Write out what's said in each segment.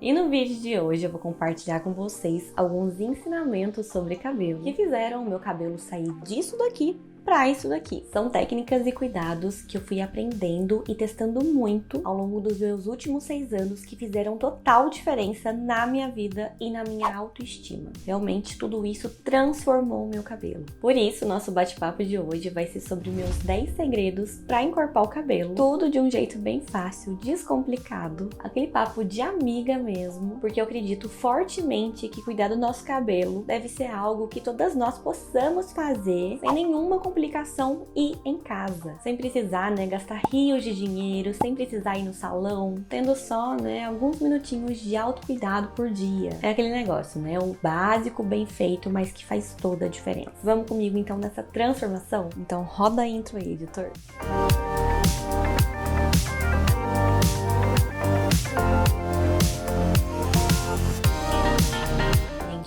E no vídeo de hoje eu vou compartilhar com vocês alguns ensinamentos sobre cabelo que fizeram o meu cabelo sair disso daqui pra isso daqui. São técnicas e cuidados que eu fui aprendendo e testando muito ao longo dos meus últimos 6 anos que fizeram total diferença na minha vida e na minha autoestima. Realmente tudo isso transformou o meu cabelo. Por isso, nosso bate-papo de hoje vai ser sobre meus 10 segredos para encorpar o cabelo. Tudo de um jeito bem fácil, descomplicado, aquele papo de amiga mesmo, porque eu acredito fortemente que cuidar do nosso cabelo deve ser algo que todas nós possamos fazer sem nenhuma complicação e em casa, sem precisar, gastar rios de dinheiro, sem precisar ir no salão, tendo só, alguns minutinhos de autocuidado por dia. É aquele negócio, o básico bem feito, mas que faz toda a diferença. Vamos comigo então nessa transformação? Então roda a intro aí, editor.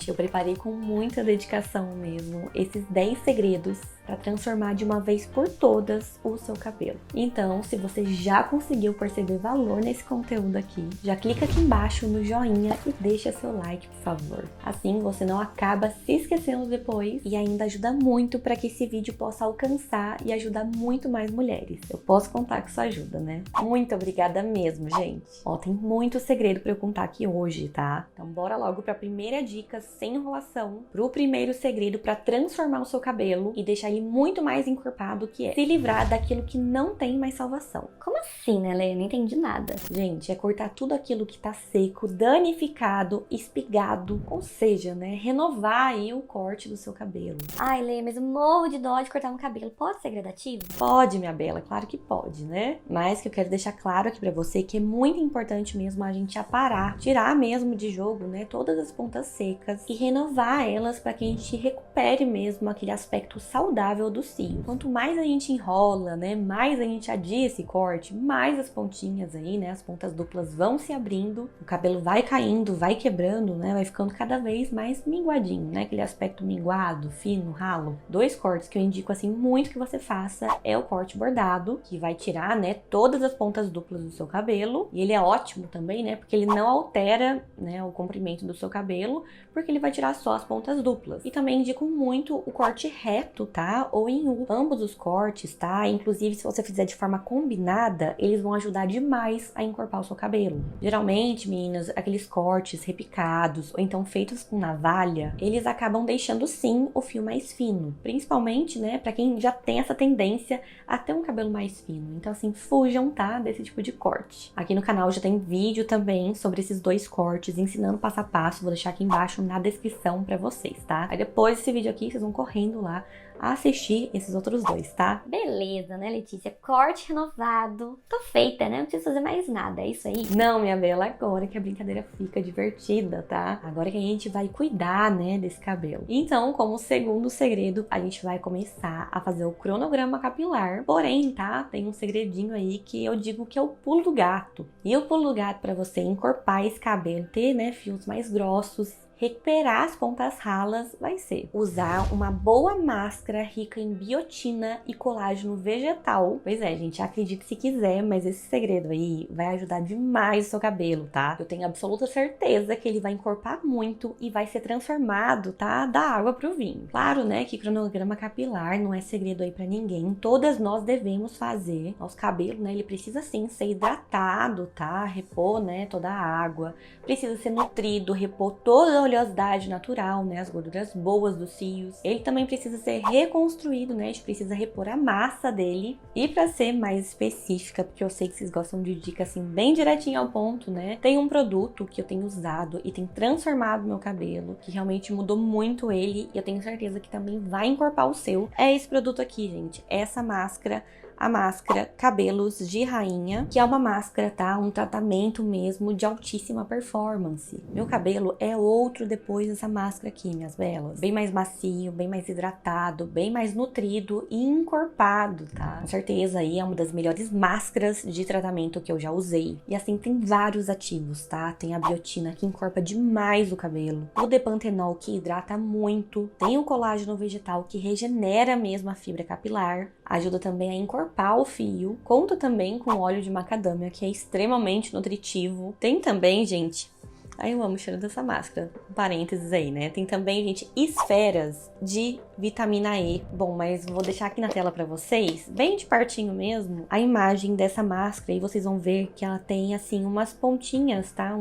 Eu preparei com muita dedicação mesmo esses 10 segredos para transformar de uma vez por todas o seu cabelo. Então, se você já conseguiu perceber valor nesse conteúdo aqui, já clica aqui embaixo no joinha e deixa seu like, por favor. Assim você não acaba se esquecendo depois e ainda ajuda muito para que esse vídeo possa alcançar e ajudar muito mais mulheres. Eu posso contar com sua ajuda, né? Muito obrigada mesmo, gente. Ó, tem muito segredo para eu contar aqui hoje, tá? Então bora logo para a primeira dica sem enrolação, pro primeiro segredo para transformar o seu cabelo e deixar ele muito mais encorpado, que é se livrar daquilo que não tem mais salvação. Como assim, né, Lê? Não entendi nada. Gente, é cortar tudo aquilo que tá seco, danificado, espigado, ou seja, renovar aí o corte do seu cabelo. Ai, Lê, mas eu morro de dó de cortar no cabelo. Pode ser gradativo? Pode, minha bela, claro que pode, Mas que eu quero deixar claro aqui pra você que é muito importante mesmo a gente aparar, tirar mesmo de jogo, todas as pontas secas e renovar elas para que a gente recupere mesmo aquele aspecto saudável do cio. Quanto mais a gente enrola, mais a gente adia esse corte, mais as pontinhas aí, as pontas duplas vão se abrindo, o cabelo vai caindo, vai quebrando, vai ficando cada vez mais minguadinho, aquele aspecto minguado, fino, ralo. 2 cortes que eu indico assim muito que você faça é o corte bordado, que vai tirar, todas as pontas duplas do seu cabelo, e ele é ótimo também, porque ele não altera, o comprimento do seu cabelo, porque ele vai tirar só as pontas duplas. E também indico muito o corte reto, tá? Ou em U. Ambos os cortes, tá? Inclusive, se você fizer de forma combinada, eles vão ajudar demais a encorpar o seu cabelo. Geralmente, meninas, aqueles cortes repicados ou então feitos com navalha, eles acabam deixando sim o fio mais fino. Principalmente, pra quem já tem essa tendência a ter um cabelo mais fino. Então, assim, fujam, tá? Desse tipo de corte. Aqui no canal já tem vídeo também sobre esses 2 cortes, ensinando passo a passo. Vou deixar aqui embaixo na descrição pra vocês, tá? Aí depois desse vídeo aqui, vocês vão correndo lá a assistir esses outros 2, tá? Beleza, né, Letícia? Corte renovado. Tô feita, Não preciso fazer mais nada, é isso aí? Não, minha bela, agora que a brincadeira fica divertida, tá? Agora que a gente vai cuidar, desse cabelo. Então, como segundo segredo, a gente vai começar a fazer o cronograma capilar. Porém, tá? Tem um segredinho aí que eu digo que é o pulo do gato. E o pulo do gato pra você encorpar esse cabelo, ter, fios mais grossos, recuperar as pontas ralas, vai ser usar uma boa máscara rica em biotina e colágeno vegetal. Pois é, gente, acredite se quiser, mas esse segredo aí vai ajudar demais o seu cabelo, tá? Eu tenho absoluta certeza que ele vai encorpar muito e vai ser transformado, tá? Da água pro vinho. Claro, que cronograma capilar não é segredo aí pra ninguém. Todas nós devemos fazer. Nosso cabelo, ele precisa sim ser hidratado, tá? Repor, toda a água. Precisa ser nutrido, repor toda a oleosidade natural, as gorduras boas dos fios. Ele também precisa ser reconstruído, a gente precisa repor a massa dele. E para ser mais específica, porque eu sei que vocês gostam de dicas assim bem direitinho ao ponto, tem um produto que eu tenho usado e tem transformado meu cabelo, que realmente mudou muito ele e eu tenho certeza que também vai encorpar o seu. É esse produto aqui, gente, essa máscara. A máscara Cabelos de Rainha, que é uma máscara, tá? Um tratamento mesmo de altíssima performance. Meu cabelo é outro depois dessa máscara aqui, minhas belas. Bem mais macio, bem mais hidratado, bem mais nutrido e encorpado, tá? Com certeza aí é uma das melhores máscaras de tratamento que eu já usei. E assim, tem vários ativos, tá? Tem a biotina, que encorpa demais o cabelo. O depantenol, que hidrata muito. Tem o colágeno vegetal, que regenera mesmo a fibra capilar. Ajuda também a encorpar o fio. Conta também com óleo de macadâmia, que é extremamente nutritivo. Tem também, gente, Aí eu amo o cheiro dessa máscara. Parênteses aí, né? Tem também, gente, esferas de vitamina E. Bom, mas vou deixar aqui na tela pra vocês, bem de pertinho mesmo, a imagem dessa máscara. E vocês vão ver que ela tem, assim, umas pontinhas, tá?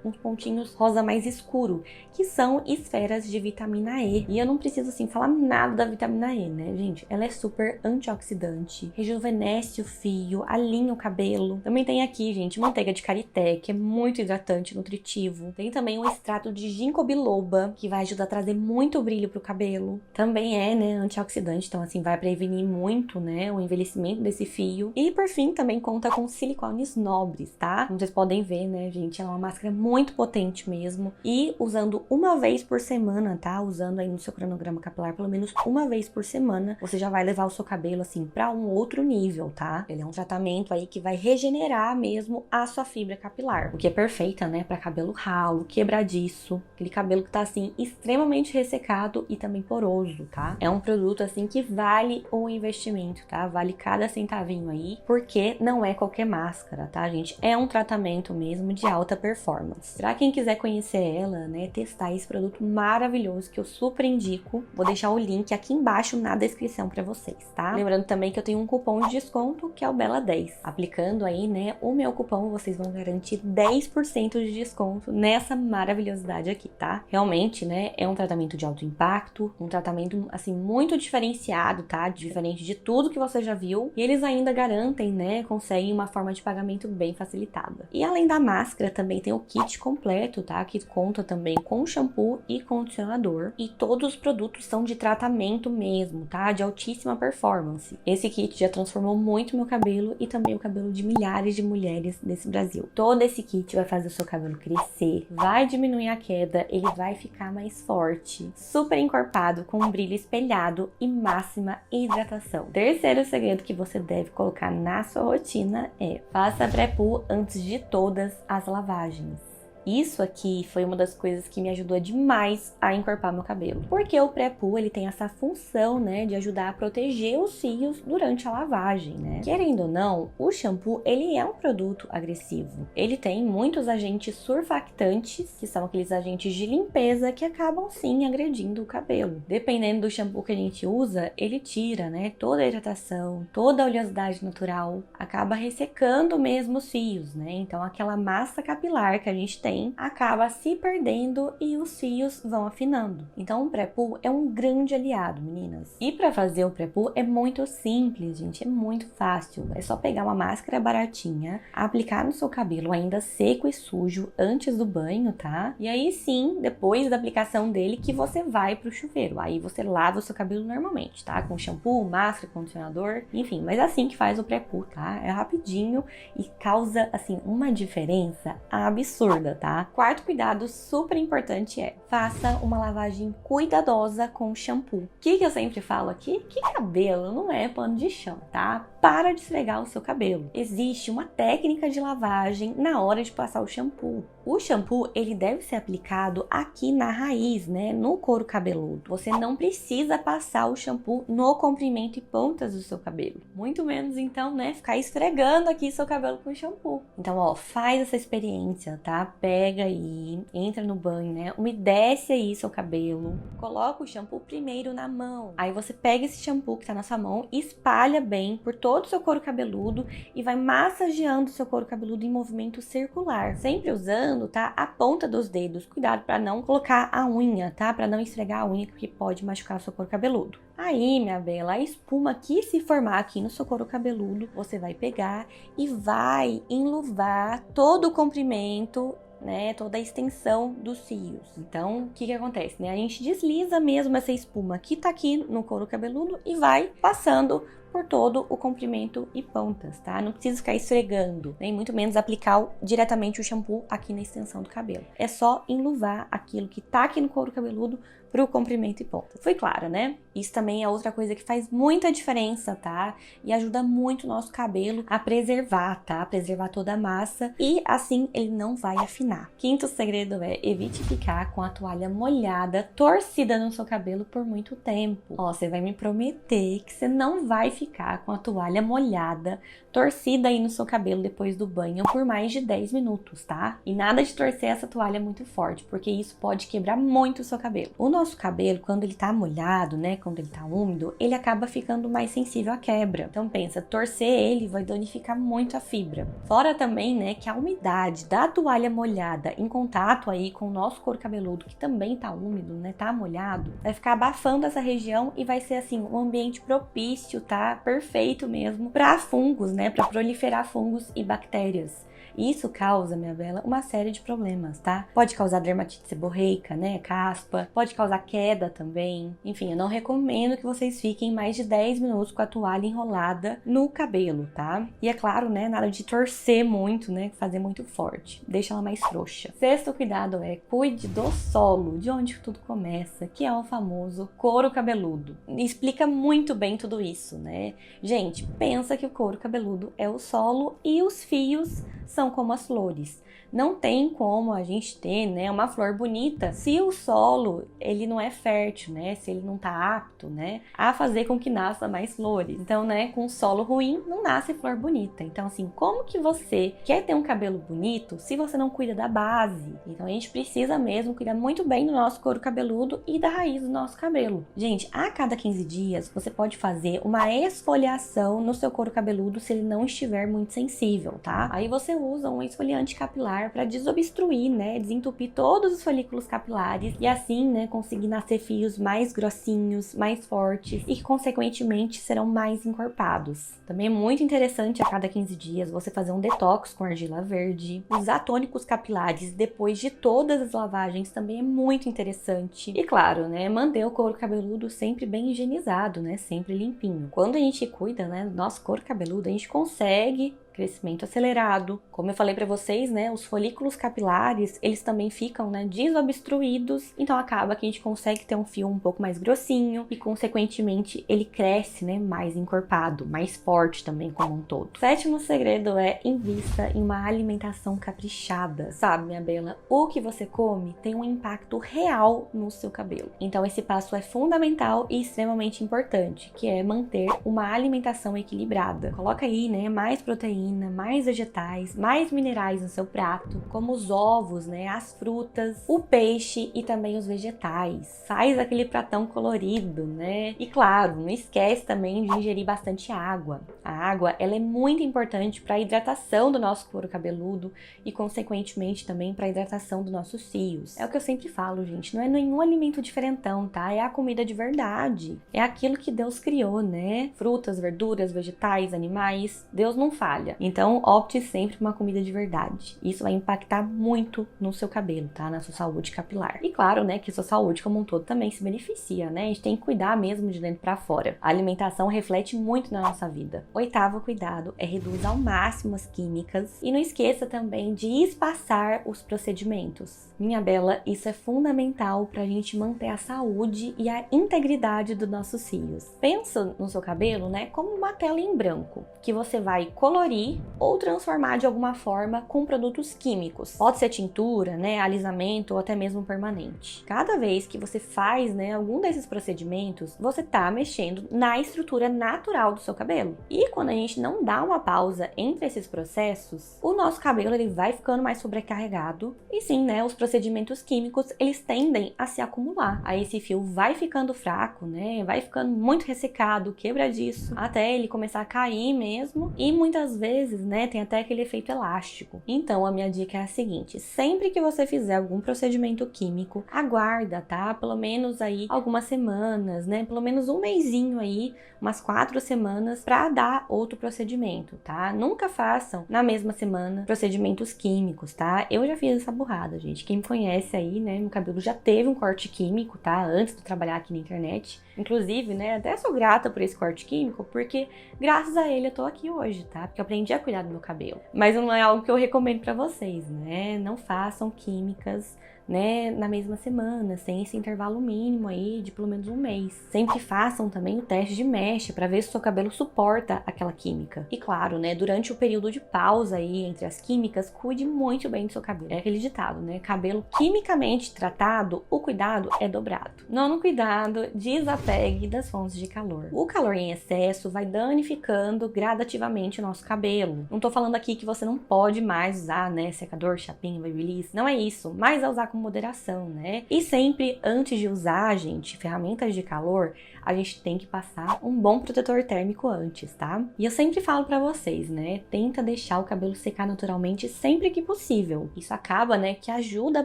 Uns pontinhos rosa mais escuro, que são esferas de vitamina E. E eu não preciso, assim, falar nada da vitamina E, né, gente? Ela é super antioxidante, rejuvenesce o fio, alinha o cabelo. Também tem aqui, gente, manteiga de karité, que é muito hidratante, nutritivo. Tem também um extrato de ginkgo biloba, que vai ajudar a trazer muito brilho pro cabelo. Também é, né, antioxidante, então, assim, vai prevenir muito, né, o envelhecimento desse fio. E, por fim, também conta com silicones nobres, tá? Como vocês podem ver, né, gente, ela é uma máscara muito potente mesmo. E usando uma vez por semana, tá? Usando aí no seu cronograma capilar pelo menos uma vez por semana, você já vai levar o seu cabelo assim pra um outro nível, tá? Ele é um tratamento aí que vai regenerar mesmo a sua fibra capilar, o que é perfeita, né, pra cabelo ralo, quebradiço, aquele cabelo que tá assim extremamente ressecado e também poroso, tá? É um produto assim que vale o investimento, tá? Vale cada centavinho aí, porque não é qualquer máscara, tá, gente? É um tratamento mesmo de alta performance. Pra quem quiser conhecer ela, né, testar esse produto maravilhoso que eu super indico, vou deixar o link aqui embaixo na descrição pra vocês, tá? Lembrando também que eu tenho um cupom de desconto que é o BELA10. Aplicando aí, né, o meu cupom, vocês vão garantir 10% de desconto nessa maravilhosidade aqui, tá? Realmente, né, é um tratamento de alto impacto, um tratamento, assim, muito diferenciado, tá? Diferente de tudo que você já viu. E eles ainda garantem, né, conseguem uma forma de pagamento bem facilitada. E além da máscara, também tem o kit completo, tá? Que conta também com shampoo e condicionador. E todos os produtos são de tratamento mesmo, tá? De altíssima performance. Esse kit já transformou muito meu cabelo e também o cabelo de milhares de mulheres desse Brasil. Todo esse kit vai fazer o seu cabelo crescer, vai diminuir a queda, ele vai ficar mais forte, super encorpado, com um brilho espelhado e máxima hidratação. Terceiro segredo que você deve colocar na sua rotina é: faça pré-poo antes de todas as lavagens. Isso aqui foi uma das coisas que me ajudou demais a encorpar meu cabelo. Porque o pré-poo, ele tem essa função, né, de ajudar a proteger os fios durante a lavagem, né? Querendo ou não, o shampoo, ele é um produto agressivo. Ele tem muitos agentes surfactantes, que são aqueles agentes de limpeza que acabam, sim, agredindo o cabelo. Dependendo do shampoo que a gente usa, ele tira, né, toda a hidratação, toda a oleosidade natural, acaba ressecando mesmo os fios, né? Então, aquela massa capilar que a gente tem acaba se perdendo e os fios vão afinando. Então o pré-poo é um grande aliado, meninas. E para fazer o pré-poo é muito simples, gente, é muito fácil. É só pegar uma máscara baratinha, aplicar no seu cabelo ainda seco e sujo antes do banho, tá? E aí sim, depois da aplicação dele, que você vai pro chuveiro. Aí você lava o seu cabelo normalmente, tá? Com shampoo, máscara, condicionador, enfim. Mas é assim que faz o pré-poo, tá? É rapidinho e causa, assim, uma diferença absurda, tá? Quarto cuidado super importante é: faça uma lavagem cuidadosa com shampoo. O que eu sempre falo aqui? Que cabelo não é pano de chão, tá? Para de esfregar o seu cabelo. Existe uma técnica de lavagem na hora de passar o shampoo. O shampoo, ele deve ser aplicado aqui na raiz, né? No couro cabeludo. Você não precisa passar o shampoo no comprimento e pontas do seu cabelo. Muito menos, então, né? Ficar esfregando aqui seu cabelo com shampoo. Então, ó, faz essa experiência, tá? Pega aí, entra no banho, né? Umedece aí seu cabelo. Coloca o shampoo primeiro na mão. Aí você pega esse shampoo que tá na sua mão, espalha bem por todo o seu couro cabeludo e vai massageando o seu couro cabeludo em movimento circular. Sempre usando, tá? A ponta dos dedos. Cuidado para não colocar a unha, tá? Para não esfregar a unha, porque pode machucar o seu couro cabeludo. Aí, minha bela, a espuma que se formar aqui no seu couro cabeludo, você vai pegar e vai enluvar todo o comprimento, né, toda a extensão dos fios. Então, o que acontece, né? A gente desliza mesmo essa espuma que tá aqui no couro cabeludo e vai passando por todo o comprimento e pontas, tá? Não precisa ficar esfregando, nem muito menos aplicar diretamente o shampoo aqui na extensão do cabelo. É só enluvar aquilo que tá aqui no couro cabeludo pro comprimento e ponta. Foi claro, né? Isso também é outra coisa que faz muita diferença, tá? E ajuda muito o nosso cabelo a preservar, tá? Preservar toda a massa e assim ele não vai afinar. Quinto segredo é evite ficar com a toalha molhada, torcida no seu cabelo por muito tempo. Ó, você vai me prometer que você não vai ficar com a toalha molhada, torcida aí no seu cabelo depois do banho por mais de 10 minutos, tá? E nada de torcer essa toalha muito forte, porque isso pode quebrar muito o seu cabelo. O nosso cabelo, quando ele tá molhado, né, quando ele tá úmido, ele acaba ficando mais sensível à quebra. Então pensa, torcer ele vai danificar muito a fibra. Fora também, né, que a umidade da toalha molhada em contato aí com o nosso couro cabeludo, que também tá úmido, né, tá molhado, vai ficar abafando essa região e vai ser assim, um ambiente propício, tá? Perfeito mesmo para fungos, né, para proliferar fungos e bactérias. E isso causa, minha bela, uma série de problemas, tá? Pode causar dermatite seborreica, né? Caspa, pode causar queda também. Enfim, eu não recomendo que vocês fiquem mais de 10 minutos com a toalha enrolada no cabelo, tá? E é claro, né? Nada de torcer muito, né? Fazer muito forte. Deixa ela mais frouxa. Sexto cuidado é cuide do solo, de onde tudo começa, que é o famoso couro cabeludo. Explica muito bem tudo isso, né? Gente, pensa que o couro cabeludo é o solo e os fios são como as flores. Não tem como a gente ter, né, uma flor bonita se o solo ele não é fértil, né? Se ele não tá apto, né, a fazer com que nasça mais flores. Então, né, com solo ruim não nasce flor bonita. Então, assim, como que você quer ter um cabelo bonito se você não cuida da base? Então, a gente precisa mesmo cuidar muito bem do nosso couro cabeludo e da raiz do nosso cabelo. Gente, a cada 15 dias você pode fazer uma esfoliação no seu couro cabeludo se ele não estiver muito sensível, tá? Aí você usa um esfoliante capilar para desobstruir, né, desentupir todos os folículos capilares e assim, né, conseguir nascer fios mais grossinhos, mais fortes e que consequentemente serão mais encorpados. Também é muito interessante a cada 15 dias você fazer um detox com argila verde. Usar tônicos capilares depois de todas as lavagens também é muito interessante. E claro, né, manter o couro cabeludo sempre bem higienizado, né, sempre limpinho. Quando a gente cuida, né, do nosso couro cabeludo, a gente consegue crescimento acelerado. Como eu falei pra vocês, né, os folículos capilares, eles também ficam, né, desobstruídos, então acaba que a gente consegue ter um fio um pouco mais grossinho e, consequentemente, ele cresce, né, mais encorpado, mais forte também como um todo. Sétimo segredo é invista em uma alimentação caprichada. Sabe, minha bela, o que você come tem um impacto real no seu cabelo. Então esse passo é fundamental e extremamente importante, que é manter uma alimentação equilibrada. Coloca aí, né, mais proteína, mais vegetais, mais minerais no seu prato, como os ovos, né, as frutas, o peixe e também os vegetais. Faz aquele pratão colorido, né? E claro, não esquece também de ingerir bastante água. A água, ela é muito importante para a hidratação do nosso couro cabeludo e, consequentemente, também para a hidratação dos nossos fios. É o que eu sempre falo, gente, não é nenhum alimento diferentão, tá? É a comida de verdade. É aquilo que Deus criou, né? Frutas, verduras, vegetais, animais. Deus não falha. Então, opte sempre por uma comida de verdade. Isso vai impactar muito no seu cabelo, tá? Na sua saúde capilar. E claro, né, que sua saúde como um todo também se beneficia, né? A gente tem que cuidar mesmo de dentro pra fora. A alimentação reflete muito na nossa vida. Oitavo cuidado é reduzir ao máximo as químicas e não esqueça também de espaçar os procedimentos. Minha bela, isso é fundamental pra gente manter a saúde e a integridade dos nossos fios. Pensa no seu cabelo, né, como uma tela em branco, que você vai colorir ou transformar de alguma forma com produtos químicos. Pode ser tintura, né, alisamento ou até mesmo permanente. Cada vez que você faz, né, algum desses procedimentos, você tá mexendo na estrutura natural do seu cabelo. E quando a gente não dá uma pausa entre esses processos, o nosso cabelo ele vai ficando mais sobrecarregado e sim, né, os procedimentos químicos, eles tendem a se acumular. Aí esse fio vai ficando fraco, né, vai ficando muito ressecado, quebradiço, até ele começar a cair mesmo e muitas vezes, né, tem até aquele efeito elástico. Então, a minha dica é a seguinte: sempre que você fizer algum procedimento químico, aguarda, tá? Pelo menos aí algumas semanas, né? Pelo menos um mesinho aí, umas 4 semanas pra dar outro procedimento, tá? Nunca façam na mesma semana procedimentos químicos, tá? Eu já fiz essa burrada, gente. Quem me conhece aí, né, meu cabelo já teve um corte químico, tá? Antes de trabalhar aqui na internet. Inclusive, né, até sou grata por esse corte químico, porque graças a ele eu tô aqui hoje, tá? Porque eu aprendi aprendi a cuidar do meu cabelo. Mas não é algo que eu recomendo pra vocês, né? Não façam químicas, né, na mesma semana, sem esse intervalo mínimo aí de pelo menos um mês. Sempre façam também o teste de mesh para ver se o seu cabelo suporta aquela química. E claro, né, durante o período de pausa aí entre as químicas, cuide muito bem do seu cabelo. É aquele ditado, né, cabelo quimicamente tratado, o cuidado é dobrado. Nono cuidado, desapegue das fontes de calor. O calor em excesso vai danificando gradativamente o nosso cabelo. Não tô falando aqui que você não pode mais usar, né, secador, chapinha, babyliss, não é isso, mas é usar com moderação, né? E sempre antes de usar, gente, ferramentas de calor, a gente tem que passar um bom protetor térmico antes, tá? E eu sempre falo pra vocês, né? Tenta deixar o cabelo secar naturalmente sempre que possível. Isso acaba, né, que ajuda a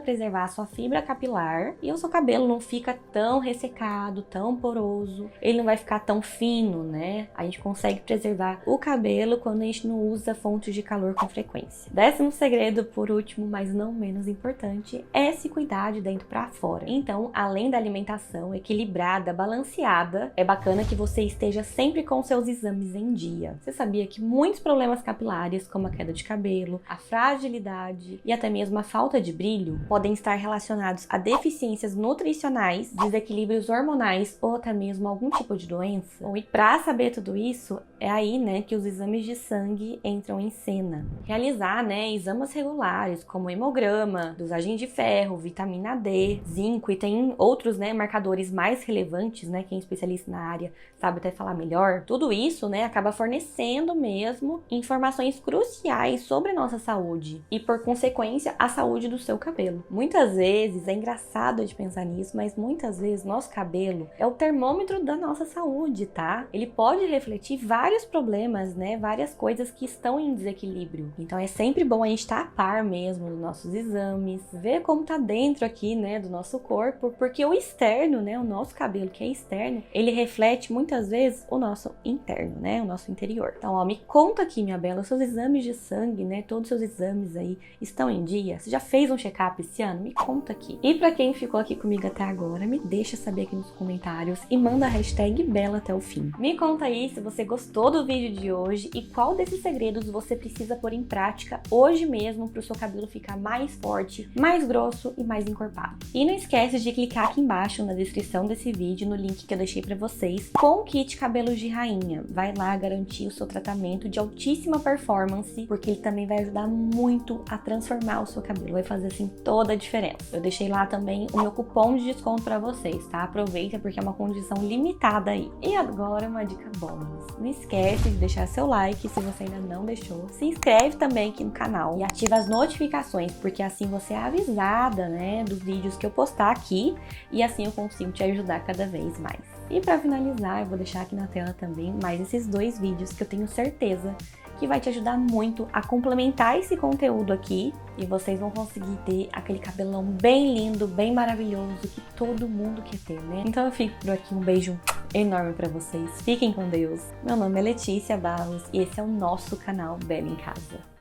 preservar a sua fibra capilar e o seu cabelo não fica tão ressecado, tão poroso, ele não vai ficar tão fino, né? A gente consegue preservar o cabelo quando a gente não usa fontes de calor com frequência. 10º segredo, por último, mas não menos importante, é se cuidar de dentro para fora. Então, além da alimentação equilibrada, balanceada, é bacana que você esteja sempre com seus exames em dia. Você sabia que muitos problemas capilares, como a queda de cabelo, a fragilidade e até mesmo a falta de brilho, podem estar relacionados a deficiências nutricionais, desequilíbrios hormonais ou até mesmo algum tipo de doença? Bom, e para saber tudo isso, é aí, né, que os exames de sangue entram em cena. Realizar, né, exames regulares, como hemograma, dosagem de ferro, vitamina D, zinco e tem outros, né, marcadores mais relevantes, né, quem é especialista na área sabe até falar melhor. Tudo isso, né, acaba fornecendo mesmo informações cruciais sobre a nossa saúde e, por consequência, a saúde do seu cabelo. Muitas vezes, é engraçado de pensar nisso, mas muitas vezes nosso cabelo é o termômetro da nossa saúde, tá? Ele pode refletir vários problemas, né, várias coisas que estão em desequilíbrio. Então é sempre bom a gente estar a par mesmo dos nossos exames, ver como tá dentro aqui, né, do nosso corpo, porque o externo, né, o nosso cabelo que é externo, ele reflete muitas vezes o nosso interno, né, o nosso interior. Então, ó, me conta aqui, minha bela, os seus exames de sangue, né, todos os seus exames aí estão em dia? Você já fez um check-up esse ano? Me conta aqui. E pra quem ficou aqui comigo até agora, me deixa saber aqui nos comentários e manda a hashtag Bela até o fim. Me conta aí se você gostou do vídeo de hoje e qual desses segredos você precisa pôr em prática hoje mesmo para o seu cabelo ficar mais forte, mais grosso e mais encorpado. E não esquece de clicar aqui embaixo na descrição desse vídeo no link que eu deixei para vocês com o kit cabelos de rainha. Vai lá garantir o seu tratamento de altíssima performance, porque ele também vai ajudar muito a transformar o seu cabelo, vai fazer assim toda a diferença. Eu deixei lá também o meu cupom de desconto para vocês, tá? Aproveita porque é uma condição limitada aí. E agora uma dica bônus. Não esquece de deixar seu like se você ainda não deixou. Se inscreve também aqui no canal e ativa as notificações, porque assim você é avisada, né, dos vídeos que eu postar aqui e assim eu consigo te ajudar cada vez mais. E para finalizar, eu vou deixar aqui na tela também mais esses 2 vídeos que eu tenho certeza que vai te ajudar muito a complementar esse conteúdo aqui e vocês vão conseguir ter aquele cabelão bem lindo, bem maravilhoso que todo mundo quer ter, né? Então eu fico por aqui, um beijo enorme pra vocês, fiquem com Deus. Meu nome é Letícia Barros e esse é o nosso canal Bela em Casa.